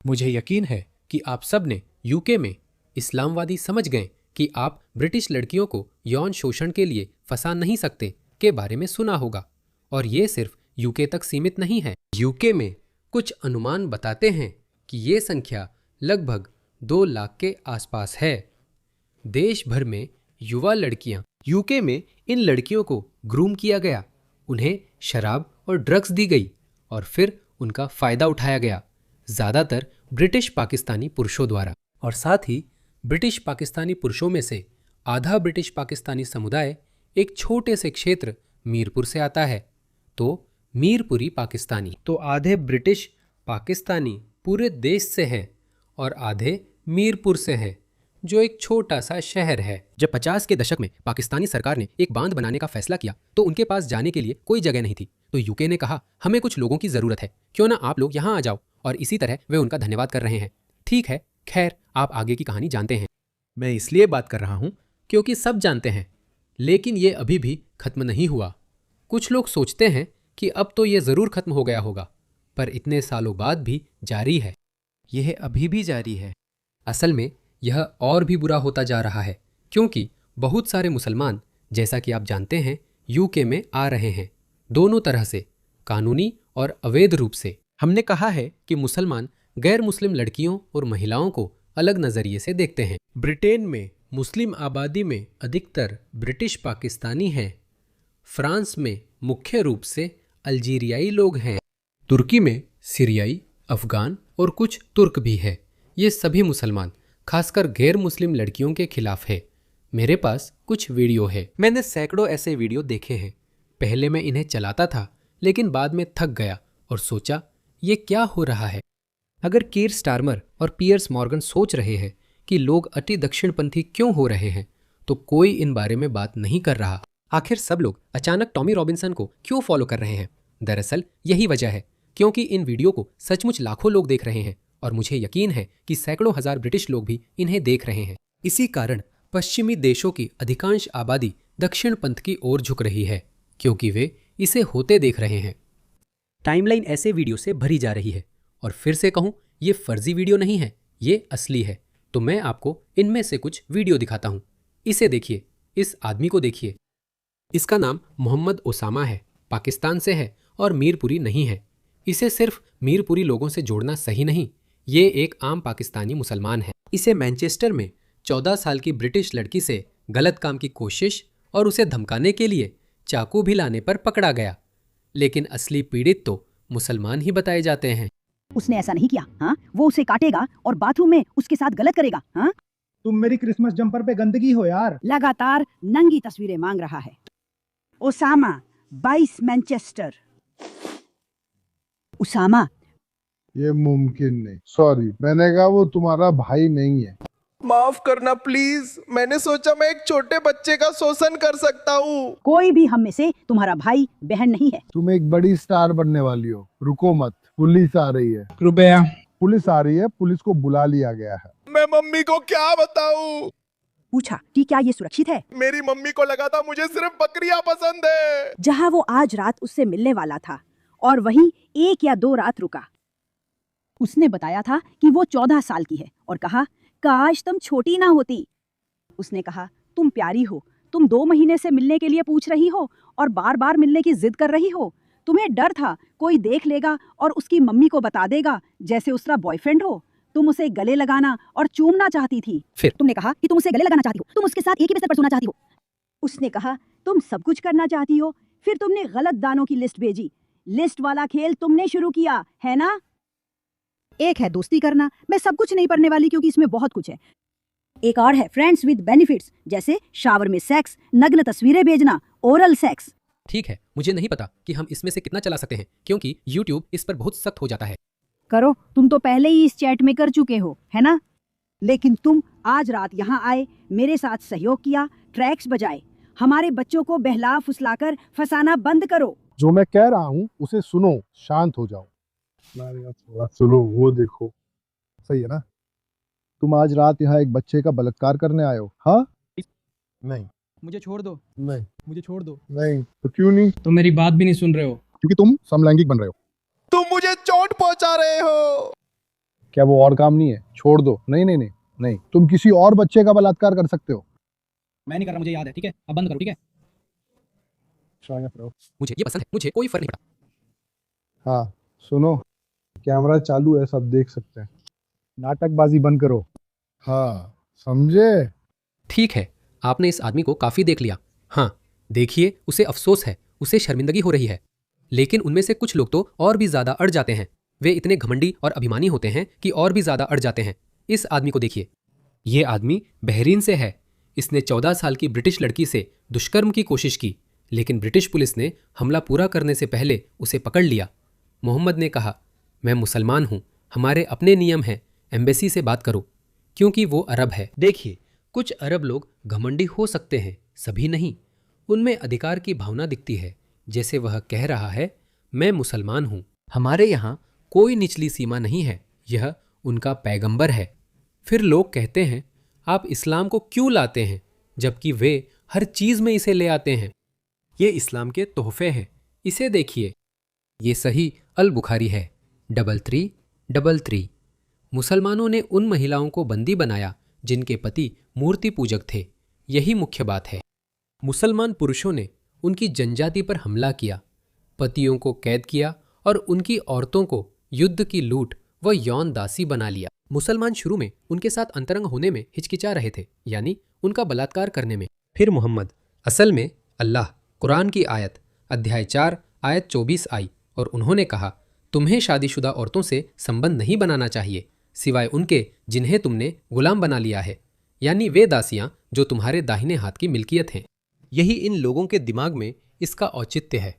मुझे यकीन है कि आप सब ने यूके में इस्लामवादी समझ गए कि आप ब्रिटिश लड़कियों को यौन शोषण के लिए फंसा नहीं सकते के बारे में सुना होगा। और ये सिर्फ यूके तक सीमित नहीं है। यूके में कुछ अनुमान बताते हैं कि ये संख्या लगभग 2 लाख के आसपास है। देश भर में युवा लड़कियां यूके में इन लड़कियों को ग्रूम किया गया, उन्हें शराब और ड्रग्स दी गई और फिर उनका फायदा उठाया गया, ज़्यादातर ब्रिटिश पाकिस्तानी पुरुषों द्वारा। और साथ ही ब्रिटिश पाकिस्तानी पुरुषों में से आधा ब्रिटिश पाकिस्तानी समुदाय एक छोटे से क्षेत्र मीरपुर से आता है। तो मीरपुरी पाकिस्तानी तो आधे ब्रिटिश पाकिस्तानी पूरे देश से हैं और आधे मीरपुर से हैं, जो एक छोटा सा शहर है। जब 50 के दशक में पाकिस्तानी सरकार ने एक बांध बनाने का फैसला किया तो उनके पास जाने के लिए कोई जगह नहीं थी। तो यूके ने कहा, हमें कुछ लोगों की ज़रूरत है, क्यों ना आप लोग यहाँ आ जाओ। और इसी तरह वे उनका धन्यवाद कर रहे हैं। ठीक है, खैर आप आगे की कहानी जानते हैं। मैं इसलिए बात कर रहा हूँ क्योंकि सब जानते हैं, लेकिन ये अभी भी खत्म नहीं हुआ। कुछ लोग सोचते हैं कि अब तो ये ज़रूर खत्म हो गया होगा, पर इतने सालों बाद भी जारी है। यह अभी भी जारी है। असल में यह और भी बुरा होता जा रहा है, क्योंकि बहुत सारे मुसलमान, जैसा कि आप जानते हैं, यूके में आ रहे हैं, दोनों तरह से, कानूनी और अवैध रूप से। हमने कहा है कि मुसलमान गैर मुस्लिम लड़कियों और महिलाओं को अलग नज़रिए से देखते हैं। ब्रिटेन में मुस्लिम आबादी में अधिकतर ब्रिटिश पाकिस्तानी हैं। फ्रांस में मुख्य रूप से अल्जीरियाई लोग हैं। तुर्की में सीरियाई, अफगान और कुछ तुर्क भी है। ये सभी मुसलमान खासकर गैर मुस्लिम लड़कियों के खिलाफ है। मेरे पास कुछ वीडियो है। मैंने सैकड़ों ऐसे वीडियो देखे हैं। पहले मैं इन्हें चलाता था, लेकिन बाद में थक गया और सोचा ये क्या हो रहा है। अगर कीर स्टारमर और पियर्स मॉर्गन सोच रहे हैं कि लोग अति दक्षिणपंथी क्यों हो रहे हैं, तो कोई इन बारे में बात नहीं कर रहा। आखिर सब लोग अचानक टॉमी रॉबिन्सन को क्यों फॉलो कर रहे हैं? दरअसल यही वजह है, क्योंकि इन वीडियो को सचमुच लाखों लोग देख रहे हैं और मुझे यकीन है कि सैकड़ों हजार ब्रिटिश लोग भी इन्हें देख रहे हैं। इसी कारण पश्चिमी देशों की अधिकांश आबादी दक्षिण पंथ की ओर झुक रही है, क्योंकि वे इसे होते देख रहे हैं। टाइमलाइन ऐसे वीडियो से भरी जा रही है। और फिर से कहूं, ये फर्जी वीडियो नहीं है, ये असली है। तो मैं आपको इनमें से कुछ वीडियो दिखाता हूं। इसे देखिए, इस आदमी को देखिए। इसका नाम मोहम्मद ओसामा है, पाकिस्तान से है और मीरपुरी नहीं है। इसे सिर्फ मीरपुरी लोगों से जोड़ना सही नहीं, ये एक आम पाकिस्तानी मुसलमान है। इसे मैनचेस्टर में 14 साल की ब्रिटिश लड़की से गलत काम की कोशिश और उसे धमकाने के लिए चाकू भी लाने पर पकड़ा गया, लेकिन असली पीड़ित तो मुसलमान ही बताए जाते हैं। उसने ऐसा नहीं किया, हाँ? वो उसे काटेगा और बाथरूम में उसके साथ गलत करेगा, हाँ? तुम मेरी क्रिसमस जंपर पे गंदगी हो यार। लगातार नंगी तस्वीरें मांग रहा है। Osama 22 Manchester. उसामा, ये मुमकिन नहीं। सॉरी, मैंने कहा वो तुम्हारा भाई नहीं है। माफ करना प्लीज, मैंने सोचा मैं एक छोटे बच्चे का शोषण कर सकता हूँ। कोई भी हम में से तुम्हारा भाई बहन नहीं है। तुम एक बड़ी स्टार बनने वाली हो, रुको मत। पुलिस आ रही है। कृपया। पुलिस आ रही है, पुलिस को बुला लिया गया है। मैं मम्मी को क्या बताऊँ? पूछा कि क्या ये सुरक्षित है? मेरी मम्मी को लगा था मुझे सिर्फ बकरियां पसंद है। जहाँ वो आज रात उससे मिलने वाला था और वहीं 1 या 2 रात रुका। उसने बताया था कि वो 14 साल की है और कहा, काश तुम छोटी ना होती। उसने कहा, तुम प्यारी हो, तुम 2 महीने से मिलने के लिए पूछ रही हो और बार बार मिलने की जिद कर रही हो। तुम्हें डर था कोई देख लेगा और उसकी मम्मी को बता देगा, जैसे उसका बॉयफ्रेंड हो। तुम उसे गले लगाना और चूमना चाहती थी। फिर तुमने कहा कि तुम उसे गले लगाना चाहती हो, तुम उसके साथ एक ही बिस्तर पर सोना चाहती हो। उसने कहा, तुम सब कुछ करना चाहती हो। फिर तुमने गलत दानों की लिस्ट भेजी। लिस्ट वाला खेल तुमने शुरू किया है ना? एक है दोस्ती करना, मैं सब कुछ नहीं पढ़ने वाली क्योंकि इसमें बहुत कुछ है। एक और है फ्रेंड्स विद बेनिफिट्स, जैसे शावर में सेक्स, नग्न तस्वीरें भेजना, ओरल सेक्स। ठीक है, मुझे नहीं पता कि हम इसमें से कितना चला सकते हैं, क्योंकि YouTube इस पर बहुत सख्त हो जाता है। करो, तुम तो पहले ही इस चैट में कर चुके हो, है ना? लेकिन तुम आज रात यहाँ आए, मेरे साथ सहयोग किया, ट्रैक्स बजाए। हमारे बच्चों को बहला फुसलाकर फंसाना बंद करो। जो मैं कह रहा हूँ उसे सुनो, शांत हो जाओ। थोड़ा सुनो, वो देखो। सही है ना? तुम आज रात यहाँ एक बच्चे का बलात्कार करने आए हो? हाँ? नहीं। मुझे छोड़ दो। नहीं। मुझे छोड़ दो। नहीं तो क्यों नहीं? तुम मेरी बात भी नहीं सुन रहे हो। क्योंकि तुम समलैंगिक बन रहे हो। तुम मुझे चोट पहुंचा रहे हो। क्या वो और काम नहीं है? छोड़ दो। नहीं नहीं नहीं नहीं, तुम किसी और बच्चे का बलात्कार कर सकते हो। मैं नहीं कर रहा, मुझे याद है, ठीक है? अब बंद करो, ठीक है? मुझे ये पसंद है, मुझे कोई फर्क नहीं पड़ता। हाँ सुनो, कैमरा चालू है, सब देख सकते हैं। नाटकबाजी बंद करो। हाँ समझे? ठीक है, आपने इस आदमी को काफी देख लिया। हाँ देखिए, उसे अफसोस है, उसे शर्मिंदगी हो रही है। लेकिन उनमें से कुछ लोग तो और भी ज्यादा अड़ जाते हैं। वे इतने घमंडी और अभिमानी होते हैं कि और भी ज्यादा अड़ जाते हैं। इस आदमी को देखिए, ये आदमी बहरीन से है। इसने 14 साल की ब्रिटिश लड़की से दुष्कर्म की कोशिश की, लेकिन ब्रिटिश पुलिस ने हमला पूरा करने से पहले उसे पकड़ लिया। मोहम्मद ने कहा, मैं मुसलमान हूँ, हमारे अपने नियम हैं, एम्बेसी से बात करो, क्योंकि वो अरब है। देखिए, कुछ अरब लोग घमंडी हो सकते हैं, सभी नहीं। उनमें अधिकार की भावना दिखती है, जैसे वह कह रहा है, मैं मुसलमान हूँ, हमारे यहाँ कोई निचली सीमा नहीं है, यह उनका पैगंबर है। फिर लोग कहते हैं, आप इस्लाम को क्यों लाते हैं, जबकि वे हर चीज़ में इसे ले आते हैं। ये इस्लाम के तोहफे हैं, इसे देखिए। ये सही अल बुखारी है 3333। मुसलमानों ने उन महिलाओं को बंदी बनाया जिनके पति मूर्ति पूजक थे। यही मुख्य बात है। मुसलमान पुरुषों ने उनकी जनजाति पर हमला किया, पतियों को कैद किया और उनकी औरतों को युद्ध की लूट व यौन दासी बना लिया। मुसलमान शुरू में उनके साथ अंतरंग होने में हिचकिचा रहे थे, यानी उनका बलात्कार करने में। फिर मोहम्मद, असल में अल्लाह, कुरान की आयत अध्याय 4 आयत 24 आई और उन्होंने कहा, तुम्हें शादीशुदा औरतों से संबंध नहीं बनाना चाहिए सिवाय उनके जिन्हें तुमने गुलाम बना लिया है, यानी वे दासियां जो तुम्हारे दाहिने हाथ की मिल्कियत हैं। यही इन लोगों के दिमाग में इसका औचित्य है।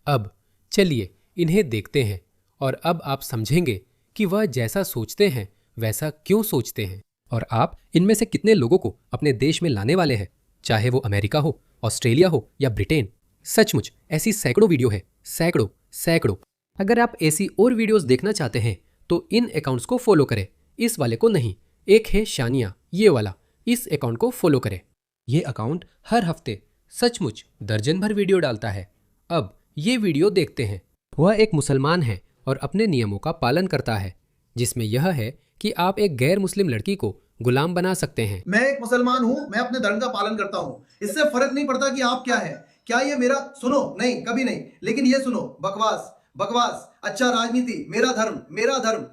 अब चलिए इन्हें देखते हैं और अब आप समझेंगे कि वह जैसा सोचते हैं वैसा क्यों सोचते हैं। और आप इनमें से कितने लोगों को अपने देश में लाने वाले हैं, चाहे वो अमेरिका हो, ऑस्ट्रेलिया हो या ब्रिटेन। सचमुच ऐसी सैकड़ों वीडियो है, सैकड़ों सैकड़ों। अगर आप ऐसी और वीडियोस देखना चाहते हैं तो इन अकाउंट्स को फॉलो करें, इस वाले को नहीं। एक है शानिया, ये वाला, इस अकाउंट को फॉलो करें। ये अकाउंट हर हफ्ते सचमुच दर्जन भर वीडियो डालता है। अब ये वीडियो देखते हैं। वह एक मुसलमान है और अपने नियमों का पालन करता है, जिसमें यह है कि आप एक गैर मुस्लिम लड़की को गुलाम बना सकते हैं। मैं एक मुसलमान हूँ, मैं अपने धर्म का पालन करता हूँ, इससे फर्क नहीं पड़ता कि आप क्या है। क्या ये मेरा सुनो, नहीं कभी नहीं, लेकिन ये सुनो, बकवास बकवास। अच्छा राजनीति, मेरा धर्म,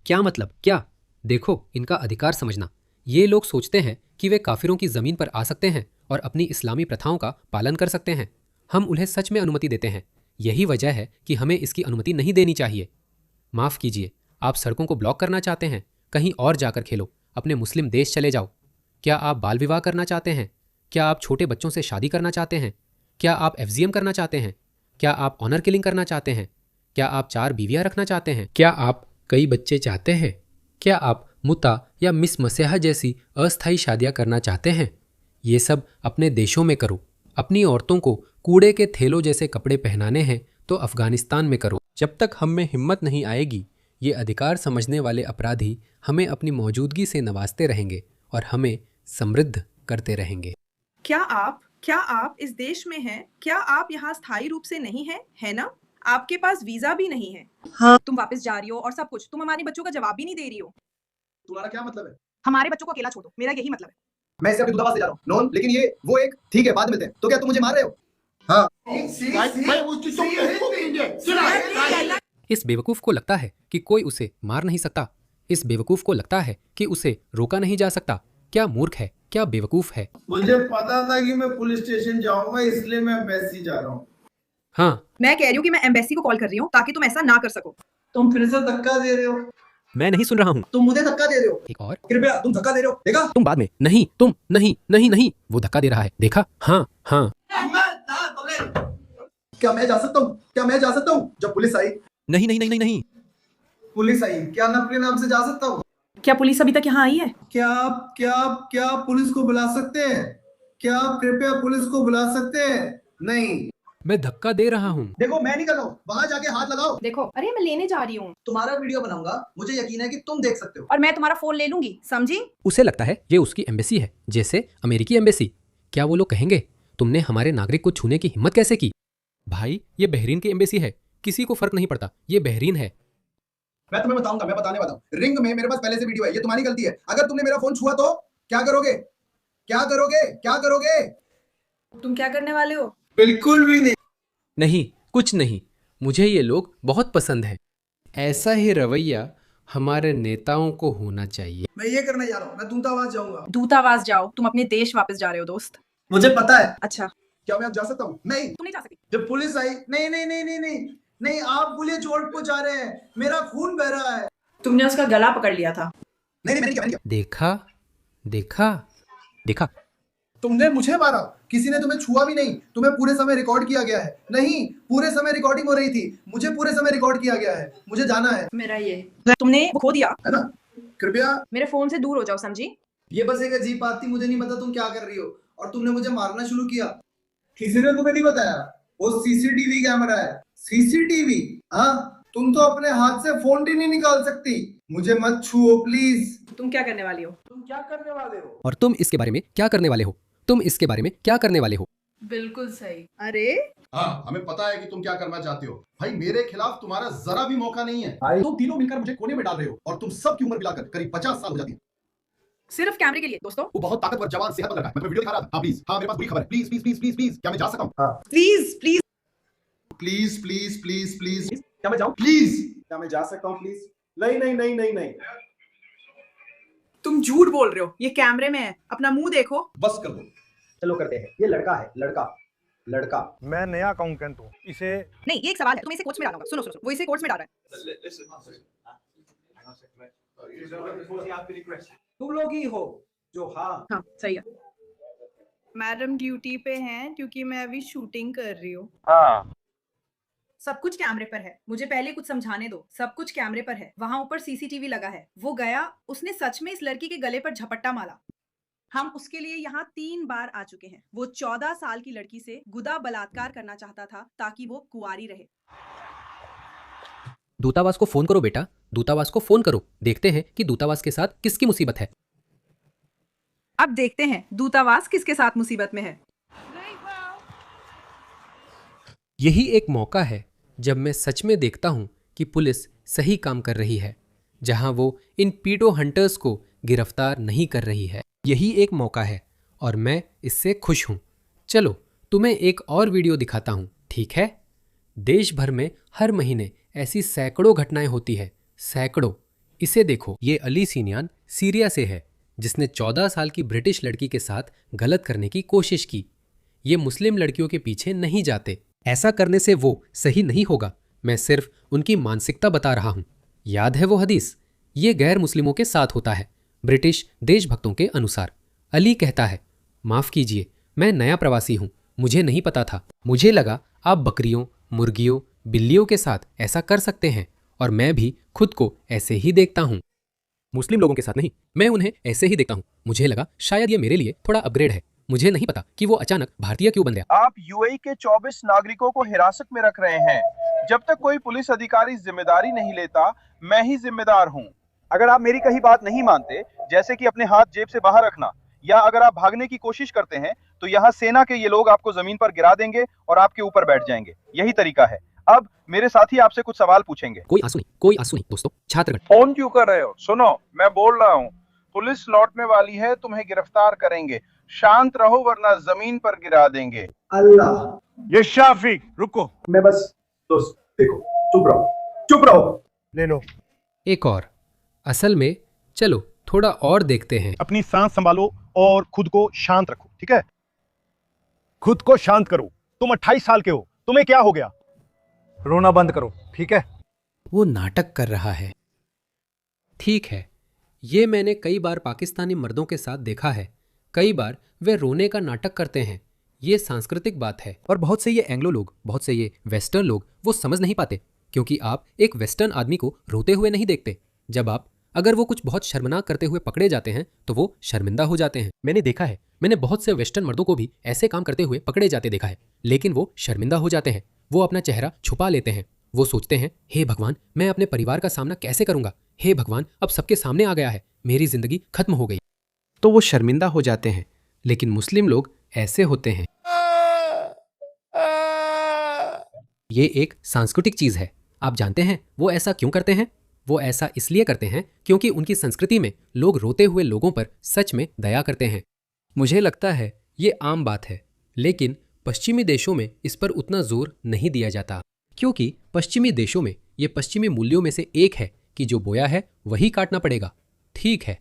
क्या मतलब क्या? देखो, इनका अधिकार समझना। ये लोग सोचते हैं कि वे काफिरों की जमीन पर आ सकते हैं और अपनी इस्लामी प्रथाओं का पालन कर सकते हैं। हम उन्हें सच में अनुमति देते हैं। यही वजह है कि हमें इसकी अनुमति नहीं देनी चाहिए। माफ कीजिए, आप सड़कों को ब्लॉक करना चाहते हैं, कहीं और जाकर खेलो, अपने मुस्लिम देश चले जाओ। क्या आप बाल विवाह करना चाहते हैं? क्या आप छोटे बच्चों से शादी करना चाहते हैं? क्या आप एफजीएम करना चाहते हैं? क्या आप ऑनर किलिंग करना चाहते हैं? क्या आप 4 बीवियां रखना चाहते हैं? क्या आप कई बच्चे चाहते हैं? क्या आप मुता या मिस मसीहा जैसी अस्थायी शादियां करना चाहते हैं? ये सब अपने देशों में करो। अपनी औरतों को कूड़े के थैलों जैसे कपड़े पहनाने हैं तो अफगानिस्तान में करो। जब तक हम में हिम्मत नहीं आएगी, ये अधिकार समझने वाले अपराधी हमें अपनी मौजूदगी से नवाजते रहेंगे और हमें समृद्ध करते रहेंगे। क्या आप इस देश में हैं? क्या आप यहाँ स्थायी रूप से नहीं हैं? है ना? आपके पास वीजा भी नहीं है। हाँ। तुम वापस जा रही हो और सब कुछ। तुम हमारे बच्चों का जवाब भी नहीं दे रही हो। तुम्हारा क्या मतलब है? हमारे बच्चों को अकेला छोड़ दो, मेरा यही मतलब है। मैं इसे अपने दूतावास ले जा रहा हूँ नॉन, लेकिन ये वो एक ठीक है, बाद में मिलते हैं। तो क्या तुम मुझे मार रहे हो? हाँ। इस बेवकूफ को लगता है कि कोई उसे मार नहीं सकता। इस बेवकूफ को लगता है कि उसे रोका नहीं जा सकता। क्या मूर्ख है, क्या बेवकूफ है। मुझे पता था कि मैं पुलिस स्टेशन जाऊंगा, इसलिए मैं एम्बेसी जा रहा हूँ। हाँ, मैं कह रही हूँ कि मैं एम्बेसी को कॉल कर रही हूँ ताकि तुम ऐसा ना कर सको। तुम फिर से धक्का दे रहे हो। मैं नहीं सुन रहा हूँ। तुम मुझे धक्का दे रहे हो। एक और, कृपया, तुम धक्का दे रहे हो, देखा? तुम बाद में। नहीं, तुम नहीं नहीं नहीं, वो धक्का दे रहा है, देखा? हाँ हाँ। क्या मैं जा सकता हूँ? क्या मैं जा सकता हूँ? जब पुलिस आई। नहीं नहीं नहीं नहीं नहीं। पुलिस आई, क्या मैं अपने नाम से जा सकता हूँ? क्या पुलिस अभी तक यहाँ आई है? क्या पुलिस को बुला सकते हैं? क्या आप कृपया पुलिस को बुला सकते हैं? नहीं। मैं धक्का दे रहा हूँ। देखो, मैं नहीं कर रहा हूँ, वहां जाके हाथ लगाओ। देखो, अरे मैं लेने जा रही हूँ तुम्हारा वीडियो बनाऊंगा, मुझे यकीन है कि तुम देख सकते हो। और मैं तुम्हारा फोन ले लूंगी, समझी? उसे लगता है ये उसकी एम्बेसी है, जैसे अमेरिकी एम्बेसी। क्या वो लोग कहेंगे, तुमने हमारे नागरिक को छूने की हिम्मत कैसे की? भाई, ये बहरीन की एम्बेसी है, किसी को फर्क नहीं पड़ता, ये बहरीन है। मैं तुम्हें बताऊंगा, मैं बताने वाला हूँ। रिंग में मेरे पास पहले से वीडियो है, ये तुम्हारी गलती है। अगर तुमने मेरा फोन छुआ तो क्या करोगे? क्या करोगे? क्या करोगे? तुम क्या करने वाले हो? बिल्कुल भी नहीं। नहीं, कुछ नहीं। मुझे ये लोग बहुत पसंद हैं। ऐसा ही रवैया हमारे नेताओं को होना चाहिए। मैं ये करने जा रहा हूँ, मैं दूतावास जाऊंगा। दूतावास जाओ, तुम अपने देश वापस जा रहे हो दोस्त। मुझे पता है। अच्छा, क्या मैं अब जा सकता हूँ? नहीं, तुम नहीं जा सकती। जब पुलिस आई, नहीं नहीं नहीं नहीं नहीं नहीं, आप गोलियां चोट को जा रहे हैं, मेरा खून बह रहा है। तुमने उसका गला पकड़ लिया था। नहीं नहीं, मैंने क्या देखा देखा देखा। तुमने मुझे मारा, किसी ने तुम्हें छुआ भी नहीं। तुम्हें पूरे समय रिकॉर्ड किया गया है। नहीं, पूरे समय रिकॉर्डिंग हो रही थी, मुझे पूरे समय रिकॉर्ड किया गया है। मुझे जाना है, मेरा ये तुमने वो खो दिया है ना? कृपया मेरे फोन से दूर हो जाओ, समझी? ये बस एक अजीब बात थी, मुझे नहीं पता तुम क्या कर रही हो, और तुमने मुझे मारना शुरू किया। किसी ने तुम्हें नहीं बताया? वो सीसीटीवी कैमरा है। सीसीटीवी? हाँ, तुम तो अपने हाथ से फोन भी नहीं निकाल सकती। मुझे मत छुओ प्लीज। तुम क्या करने वाली हो? तुम क्या करने वाले हो? और तुम इसके बारे में क्या करने वाले हो? तुम इसके बारे में क्या करने वाले हो? बिल्कुल सही। अरे हाँ, हमें पता है कि तुम क्या करना चाहते हो। भाई, मेरे खिलाफ तुम्हारा जरा भी मौका नहीं है। तुम तीनों मिलकर मुझे कोने में डाल रहे हो, और तुम सब की उम्र मिलाकर करीब 50 साल हो जाती है। सिर्फ कैमरे के लिए दोस्तों। वो बहुत ताकतवर, जवान, सेहतमंद लड़का है। मैं वीडियो दिखा रहा था। हाँ प्लीज, हाँ मेरे पास बुरी खबर है। Please please please please please, क्या मैं जा सकता हूँ? Please please please please please please, क्या मैं जाऊं? प्लीज। क्या मैं जा सकता हूँ प्लीज? नहीं नहीं नहीं नहीं नहीं। तुम झूठ बोल रहे हो, ये कैमरे में है, अपना मुंह देखो। बस कर दो। चलो करते हैं। ये लड़का है, लड़का लड़का। मैं नया अकाउंटेंट हूँ, इसे नहीं, ये एक सवाल है, तुम इसे कोर्ट्स में डालोगे। सुनो सुनो, वो इसे कोर्ट्स में डाल रहा है। तुम लोग ही हो जो, हाँ हाँ सही है। मैडम ड्यूटी पे हैं क्योंकि मैं अभी शूटिंग कर रही हूँ। सब कुछ कैमरे पर है, मुझे पहले कुछ समझाने दो। सब कुछ कैमरे पर है, वहां ऊपर सीसीटीवी लगा है। वो गया, उसने सच में इस लड़की के गले पर झपट्टा मारा। हम उसके लिए यहाँ 3 बार आ चुके हैं। वो 14 साल की लड़की से गुदा बलात्कार करना चाहता था ताकि वो कुंवारी रहे। दूतावास को फोन करो बेटा, दूतावास को फोन करो। देखते हैं कि दूतावास के साथ किसकी मुसीबत है। अब देखते हैं दूतावास किसके साथ मुसीबत में है। यही एक मौका है जब मैं सच में देखता हूं कि पुलिस सही काम कर रही है, जहां वो इन पीडो हंटर्स को गिरफ्तार नहीं कर रही है। यही एक मौका है और मैं इससे खुश हूं। चलो तुम्हें एक और वीडियो दिखाता हूं, ठीक है? देश भर में हर महीने ऐसी सैकड़ों घटनाएं होती है, सैकड़ों। इसे देखो, ये अली सीनियान सीरिया से है, जिसने 14 साल की ब्रिटिश लड़की के साथ गलत करने की कोशिश की। ये मुस्लिम लड़कियों के पीछे नहीं जाते, ऐसा करने से वो सही नहीं होगा। मैं सिर्फ उनकी मानसिकता बता रहा हूं। याद है वो हदीस, ये गैर मुस्लिमों के साथ होता है, ब्रिटिश देशभक्तों के अनुसार। अली कहता है, माफ कीजिए, मैं नया प्रवासी हूं, मुझे नहीं पता था। मुझे लगा आप बकरियों, मुर्गियों, बिल्लियों के साथ ऐसा कर सकते हैं, और मैं भी खुद को ऐसे ही देखता हूं। मुस्लिम लोगों के साथ नहीं, मैं उन्हें ऐसे ही देखता हूं। मुझे लगा शायद ये मेरे लिए थोड़ा अपग्रेड है। मुझे नहीं पता कि वो अचानक भारतीय क्यों बन गया। आप यूएई के 24 नागरिकों को हिरासत में रख रहे हैं। जब तक कोई पुलिस अधिकारी जिम्मेदारी नहीं लेता, मैं ही जिम्मेदार हूं। अगर आप मेरी कही बात नहीं मानते, जैसे कि अपने हाथ जेब से बाहर रखना, या अगर आप भागने की कोशिश करते हैं, तो यहाँ सेना के ये लोग आपको जमीन पर गिरा देंगे और आपके ऊपर बैठ जाएंगे। यही तरीका है। अब मेरे साथी आपसे कुछ सवाल पूछेंगे। कोई आंसू नहीं दोस्तों, छात्रगण। फोन क्यों कर रहे हो? सुनो, मैं बोल रहा हूँ। पुलिस लौटने वाली है, तुम्हें गिरफ्तार करेंगे। शांत रहो वरना जमीन पर गिरा देंगे। अल्लाह। ये शाफी, रुको। मैं बस दोस्त, देखो, चुप रहो, चुप रहो। ले लो। एक और, असल में चलो थोड़ा और देखते हैं। अपनी सांस संभालो और खुद को शांत रखो, ठीक है? खुद को शांत करो। तुम 28 साल के हो, तुम्हें क्या हो गया? रोना बंद करो, ठीक है? वो नाटक कर रहा है। ठीक है, ये मैंने कई बार पाकिस्तानी मर्दों के साथ देखा है। कई बार वे रोने का नाटक करते हैं। ये सांस्कृतिक बात है, और बहुत से ये एंग्लो लोग, बहुत से ये वेस्टर्न लोग वो समझ नहीं पाते, क्योंकि आप एक वेस्टर्न आदमी को रोते हुए नहीं देखते। जब आप अगर वो कुछ बहुत शर्मनाक करते हुए पकड़े जाते हैं तो वो शर्मिंदा हो जाते हैं। मैंने देखा है, मैंने बहुत से वेस्टर्न मर्दों को भी ऐसे काम करते हुए पकड़े जाते देखा है, लेकिन वो शर्मिंदा हो जाते हैं। वो अपना चेहरा छुपा लेते हैं। वो सोचते हैं, हे भगवान, मैं अपने परिवार का सामना कैसे करूंगा? हे भगवान, अब सबके सामने आ गया है, मेरी जिंदगी खत्म हो गई। तो वो शर्मिंदा हो जाते हैं। लेकिन मुस्लिम लोग ऐसे होते हैं। ये एक सांस्कृतिक चीज है। आप जानते हैं वो ऐसा क्यों करते हैं? वो ऐसा इसलिए करते हैं क्योंकि उनकी संस्कृति में लोग रोते हुए लोगों पर सच में दया करते हैं। मुझे लगता है ये आम बात है, लेकिन पश्चिमी देशों में इस पर उतना जोर नहीं दिया जाता, क्योंकि पश्चिमी देशों में ये पश्चिमी मूल्यों में से एक है कि जो बोया है वही काटना पड़ेगा। ठीक है,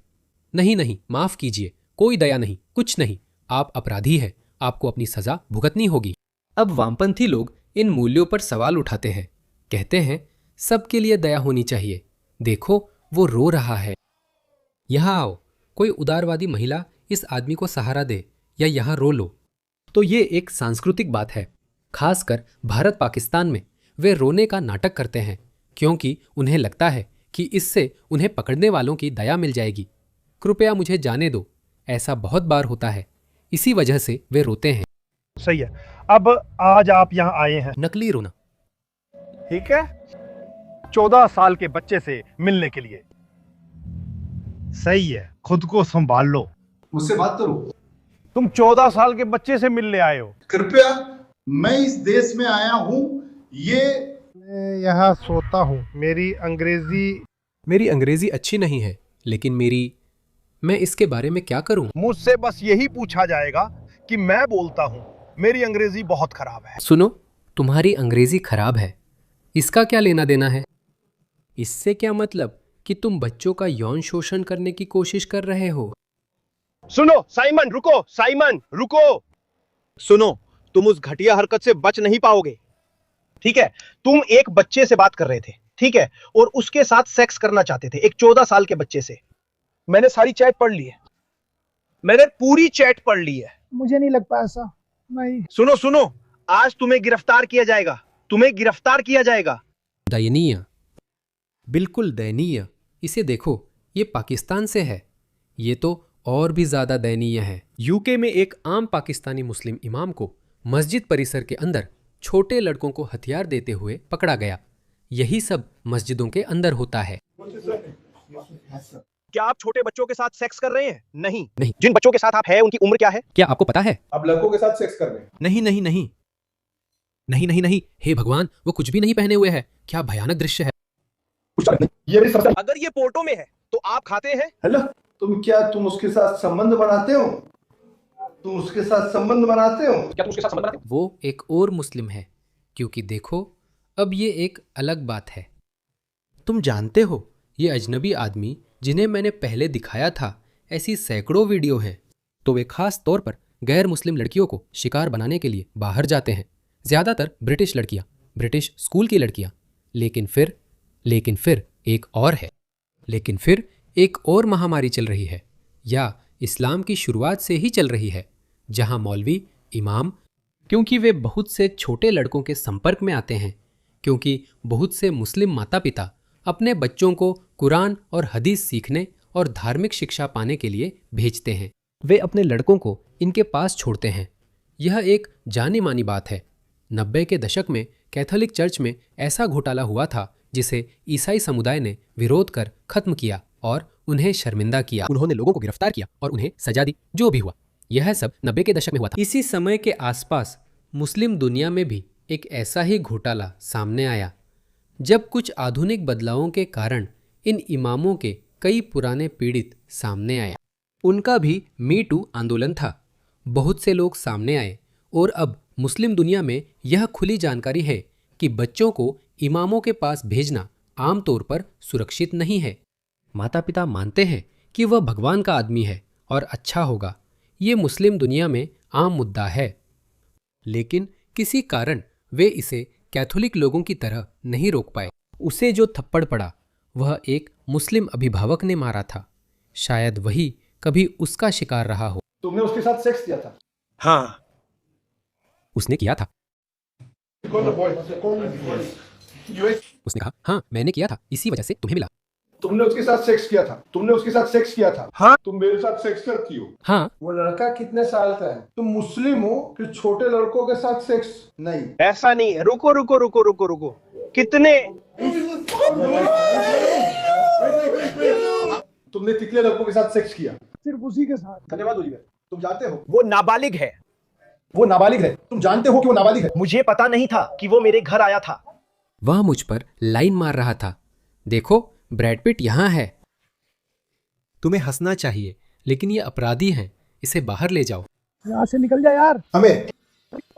नहीं नहीं, माफ कीजिए, कोई दया नहीं, कुछ नहीं, आप अपराधी हैं, आपको अपनी सजा भुगतनी होगी। अब वामपंथी लोग इन मूल्यों पर सवाल उठाते हैं, कहते हैं सबके लिए दया होनी चाहिए, देखो वो रो रहा है, यहाँ आओ, कोई उदारवादी महिला इस आदमी को सहारा दे या यहाँ रो लो। तो ये एक सांस्कृतिक बात है। खासकर भारत पाकिस्तान में वे रोने का नाटक करते हैं क्योंकि उन्हें लगता है कि इससे उन्हें पकड़ने वालों की दया मिल जाएगी। कृपया मुझे जाने दो, ऐसा बहुत बार होता है, इसी वजह से वे रोते हैं। सही है। अब आज आप यहाँ आए हैं नकली रोना, ठीक है, 14 साल के बच्चे से मिलने के लिए। सही है, खुद को संभाल लो। मुझसे बात करो। तुम 14 साल के बच्चे से मिलने आए हो। कृपया, मैं इस देश में आया हूँ, मैं यहाँ सोता हूँ। मेरी अंग्रेजी अच्छी नहीं है, लेकिन मैं इसके बारे में क्या करूं? मुझसे बस यही पूछा जाएगा कि मैं बोलता हूँ मेरी अंग्रेजी बहुत खराब है। सुनो, तुम्हारी अंग्रेजी खराब है, इसका क्या लेना देना है? इससे क्या मतलब कि तुम बच्चों का यौन शोषण करने की कोशिश कर रहे हो? सुनो साइमन, रुको, साइमन रुको। सुनो, तुम उस घटिया हरकत से बच नहीं पाओगे, ठीक है? तुम एक बच्चे से बात कर रहे थे, ठीक है, और उसके साथ सेक्स करना चाहते थे, एक 14 साल के बच्चे से। मैंने सारी चैट पढ़ ली है, मैंने पूरी चैट पढ़ ली है। मुझे नहीं लगता ऐसा, नहीं। सुनो सुनो, आज तुम्हें गिरफ्तार किया जाएगा, तुम्हें गिरफ्तार किया जाएगा। दयनीय, बिल्कुल दयनीय। इसे देखो, ये पाकिस्तान से है, ये तो और भी ज्यादा दयनीय है। यूके में एक आम पाकिस्तानी मुस्लिम इमाम को मस्जिद परिसर के अंदर छोटे लड़कों को हथियार देते हुए पकड़ा गया। यही सब मस्जिदों के अंदर होता है। क्या आप छोटे बच्चों के साथ सेक्स कर रहे हैं? नहीं नहीं। जिन बच्चों के साथ आप हैं उनकी उम्र क्या है? क्या आपको पता है? आप लड़कों के साथ सेक्स कर रहे हैं? नहीं नहीं नहीं नहीं नहीं नहीं, हे भगवान, वो कुछ भी नहीं पहने हुए है। क्या भयानक दृश्य है। अगर ये पोर्टो में है तो आप खाते हैं? हेलो, तुम उसके साथ संबंध बनाते हो? तुम उसके साथ संबंध बनाते हो? क्या तुम उसके साथ संबंध बनाते हो? वो एक और मुस्लिम है, क्योंकि देखो, अब ये एक अलग बात है। तुम जानते हो, ये अजनबी आदमी जिन्हें मैंने पहले दिखाया था, ऐसी सैकड़ों वीडियो हैं। तो वे खास तौर पर गैर मुस्लिम लड़कियों को शिकार बनाने के लिए बाहर जाते हैं। ज्यादातर ब्रिटिश लड़कियां, ब्रिटिश स्कूल की लड़कियां। लेकिन फिर एक और महामारी चल रही है, या इस्लाम की शुरुआत से ही चल रही है, जहां मौलवी, इमाम, क्योंकि वे बहुत से छोटे लड़कों के संपर्क में आते हैं, क्योंकि बहुत से मुस्लिम माता पिता अपने बच्चों को कुरान और हदीस सीखने और धार्मिक शिक्षा पाने के लिए भेजते हैं। वे अपने लड़कों को इनके पास छोड़ते हैं। यह एक जानी मानी बात है। 90 के दशक में कैथोलिक चर्च में ऐसा घोटाला हुआ था जिसे ईसाई समुदाय ने विरोध कर खत्म किया और उन्हें शर्मिंदा किया। उन्होंने लोगों को गिरफ्तार किया और उन्हें सजा दी। जो भी हुआ, यह सब 90 के दशक में हुआ था। इसी समय के आसपास मुस्लिम दुनिया में भी एक ऐसा ही घोटाला सामने आया, जब कुछ आधुनिक बदलावों के कारण इन इमामों के कई पुराने पीड़ित सामने आए। उनका भी मी टू आंदोलन था। बहुत से लोग सामने आए और अब मुस्लिम दुनिया में यह खुली जानकारी है कि बच्चों को इमामों के पास भेजना आमतौर पर सुरक्षित नहीं है। माता पिता मानते हैं कि वह भगवान का आदमी है और अच्छा होगा। ये मुस्लिम दुनिया में आम मुद्दा है, लेकिन किसी कारण वे इसे कैथोलिक लोगों की तरह नहीं रोक पाए। उसे जो थप्पड़ पड़ा वह एक मुस्लिम अभिभावक ने मारा था। शायद वही कभी उसका शिकार रहा हो। तुमने उसके साथ सेक्स किया था? हाँ, उसने किया था। उसने कहा, हाँ मैंने किया था, इसी वजह से तुम्हें मिला। तुमने उसके साथ सेक्स किया था? तुमने उसके साथ सेक्स किया था? हाँ। तुम मेरे साथ सेक्स करती हो? हाँ। वो लड़का कितने साल का है? तुम मुस्लिम हो कि छोटे लड़कों के साथ सेक्स? नहीं, ऐसा नहीं है। रुको रुको रुको रुको रुको, कितने? तुमने कितने लड़कों के साथ सेक्स किया? सिर्फ उसी के साथ। धन्यवाद ओलिवर। तुम जानते हो वो नाबालिग है। वो नाबालिग है। तुम जानते हो कि वो नाबालिग है? मुझे पता नहीं था कि वो मेरे घर आया था। वह मुझ पर लाइन मार रहा था। देखो, ब्रैड पिट यहाँ है। तुम्हें हंसना चाहिए, लेकिन ये अपराधी है, इसे बाहर ले जाओ। यहाँ से निकल जा यार। हमें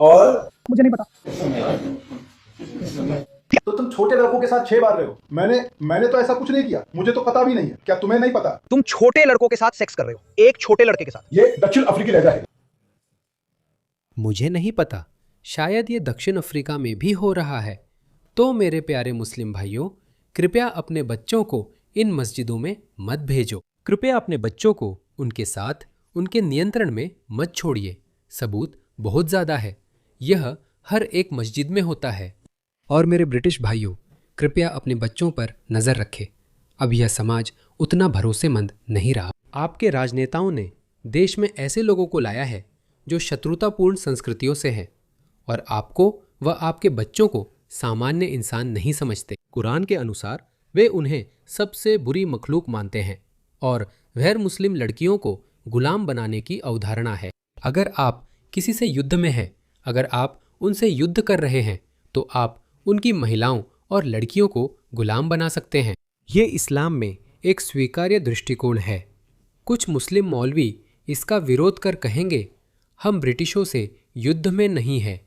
और मुझे नहीं पता। तो तुम छोटे लड़कों के साथ 6 बार रहे हो। मैंने तो ऐसा कुछ नहीं किया, मुझे तो पता भी नहीं है। क्या तुम्हें नहीं पता? तुम छोटे लड़कों के साथ सेक्स कर रहे हो, एक छोटे लड़के के साथ। ये दक्षिण अफ्रीकी लहजा है। मुझे नहीं पता, शायद ये दक्षिण अफ्रीका में भी हो रहा है। तो मेरे प्यारे मुस्लिम भाइयों, कृपया अपने बच्चों को इन मस्जिदों में मत भेजो। कृपया अपने बच्चों को उनके साथ, उनके नियंत्रण में मत छोड़िए। सबूत बहुत ज़्यादा है, यह हर एक मस्जिद में होता है। और मेरे ब्रिटिश भाइयों, कृपया अपने बच्चों पर नज़र रखें। अब यह समाज उतना भरोसेमंद नहीं रहा। आपके राजनेताओं ने देश में ऐसे लोगों को लाया है जो शत्रुतापूर्ण संस्कृतियों से हैं, और आपको व आपके बच्चों को सामान्य इंसान नहीं समझते। कुरान के अनुसार वे उन्हें सबसे बुरी मखलूक मानते हैं और गैर मुस्लिम लड़कियों को गुलाम बनाने की अवधारणा है। अगर आप किसी से युद्ध में हैं, अगर आप उनसे युद्ध कर रहे हैं, तो आप उनकी महिलाओं और लड़कियों को गुलाम बना सकते हैं। ये इस्लाम में एक स्वीकार्य दृष्टिकोण है। कुछ मुस्लिम मौलवी इसका विरोध कर कहेंगे, हम ब्रिटिशों से युद्ध में नहीं हैं,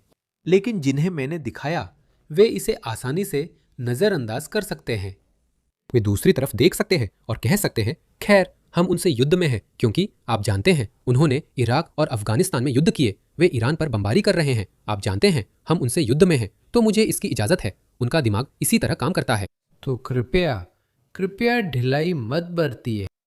लेकिन जिन्हें मैंने दिखाया वे इसे आसानी से नज़रअंदाज कर सकते हैं। वे दूसरी तरफ देख सकते हैं और कह सकते हैं, खैर हम उनसे युद्ध में हैं, क्योंकि आप जानते हैं उन्होंने इराक और अफगानिस्तान में युद्ध किए, वे ईरान पर बमबारी कर रहे हैं। आप जानते हैं हम उनसे युद्ध में हैं, तो मुझे इसकी इजाज़त है। उनका दिमाग इसी तरह काम करता है। तो कृपया ढिलाई मत बरतिए।